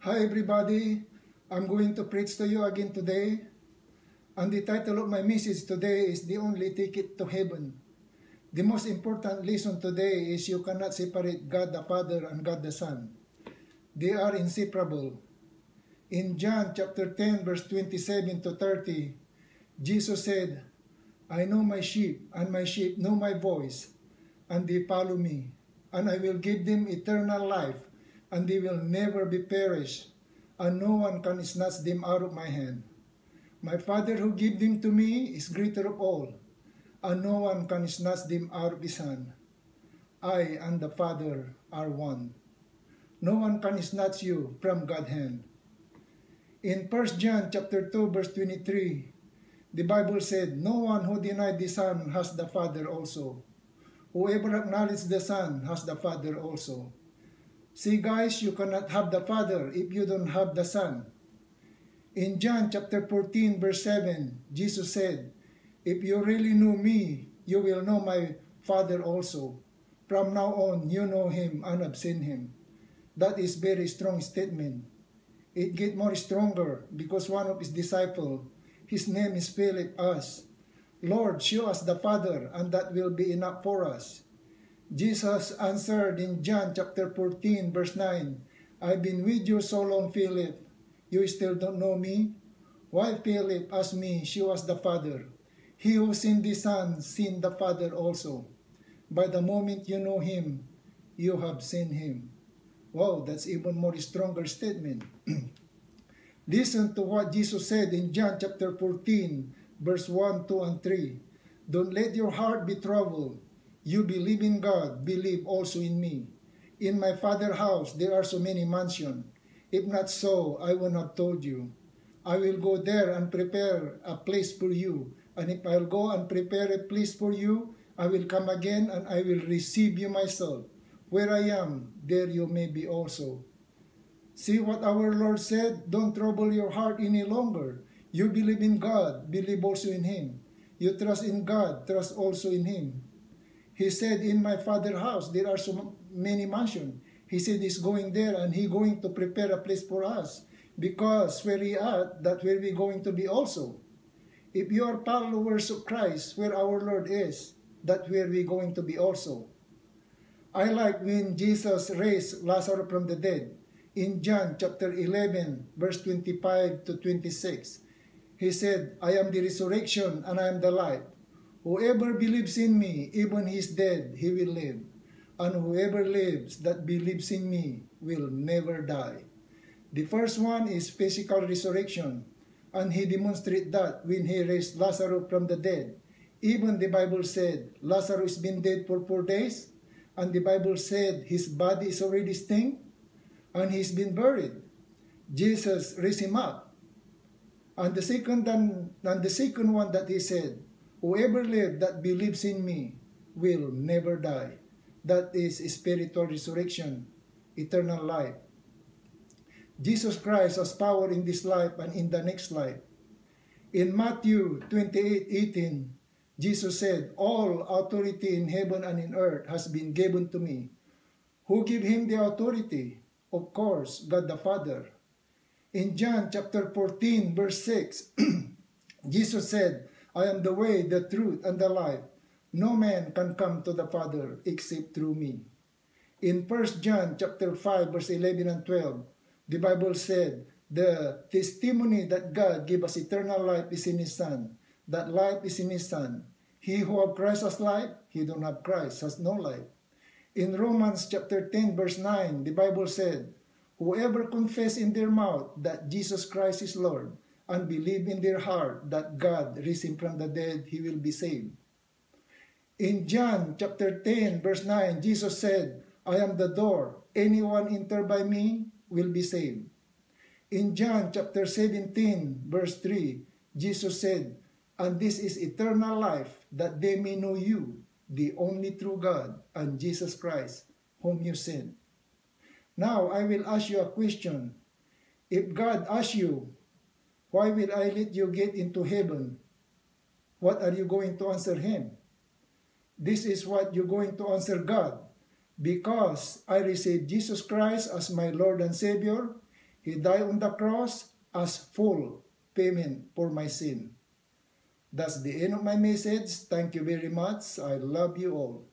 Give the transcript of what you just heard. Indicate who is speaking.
Speaker 1: Hi everybody, I'm going to preach to you again today. And the title of my message today is The Only Ticket to Heaven. The most important lesson today is you cannot separate God the Father and God the Son. They are inseparable. In John chapter 10 verse 27 to 30, Jesus said, I know my sheep, and my sheep know my voice, and they follow me, and I will give them eternal life, and they will never be perished, and no one can snatch them out of my hand. My Father who gave them to me is greater of all, and no one can snatch them out of his hand. I and the Father are one. No one can snatch you from God's hand. In 1 John chapter 2 verse 23, the Bible said, no one who denied the Son has the Father also. Whoever acknowledges the Son has the Father also. See guys, you cannot have the Father if you don't have the Son. In John chapter 14 verse 7, Jesus said, if you really know me, you will know my Father also. From now on, you know him and have seen him. That is very strong statement. It gets more stronger because one of his disciples, his name is Philip, asked, Lord, show us the Father, and that will be enough for us. Jesus answered in John chapter 14 verse 9, I've been with you so long, Philip. You still don't know me? Why, Philip, asked me, show us the Father. He who seen the Son, seen the Father also. By the moment you know him, you have seen him. Wow, that's even more stronger statement. Listen to what Jesus said in John chapter 14, verse 1, 2, and 3. Don't let your heart be troubled. You believe in God, believe also in me. In my Father's house there are so many mansions. If not so, I would have told you. I will go there and prepare a place for you. And if I'll go and prepare a place for you, I will come again and I will receive you myself. Where I am, there you may be also. See what our Lord said, don't trouble your heart any longer. You believe in God, believe also in him. You trust in God, trust also in him. He said, in my Father's house, there are so many mansions. He said he's going there and he's going to prepare a place for us. Because where he at, that's where we're going to be also. If you are followers of Christ, where our Lord is, that's where we're going to be also. I like when Jesus raised Lazarus from the dead. In John chapter 11, verse 25 to 26, he said, I am the resurrection and I am the life. Whoever believes in me, even he is dead, he will live. And whoever lives that believes in me will never die. The first one is physical resurrection. And he demonstrated that when he raised Lazarus from the dead. Even the Bible said, Lazarus has been dead for 4 days. And the Bible said his body is already stink. And he's been buried. Jesus raised him up. And the second one that he said, whoever lives that believes in me will never die. That is spiritual resurrection, eternal life. Jesus Christ has power in this life and in the next life. In Matthew 28:18, Jesus said, all authority in heaven and in earth has been given to me. Who gave him the authority? Of course, God the Father. In John chapter 14, verse 6, Jesus said, I am the way, the truth, and the life. No man can come to the Father except through me. In 1 John chapter 5, verse 11 and 12, the Bible said, the testimony that God gave us eternal life is in his Son. That life is in his Son. He who have Christ has life, he don't have Christ, has no life. In Romans chapter 10, verse 9, the Bible said, whoever confess in their mouth that Jesus Christ is Lord, and believe in their heart that God raised him from the dead, he will be saved. In John chapter 10, verse 9, Jesus said, I am the door. Anyone enter by me will be saved. In John chapter 17, verse 3, Jesus said, and this is eternal life, that they may know you, the only true God, and Jesus Christ, whom you sent. Now, I will ask you a question. If God asks you, why will I let you get into heaven? What are you going to answer him? This is what you're going to answer God. Because I received Jesus Christ as my Lord and Savior, He died on the cross as full payment for my sin. That's the end of my message. Thank you very much. I love you all.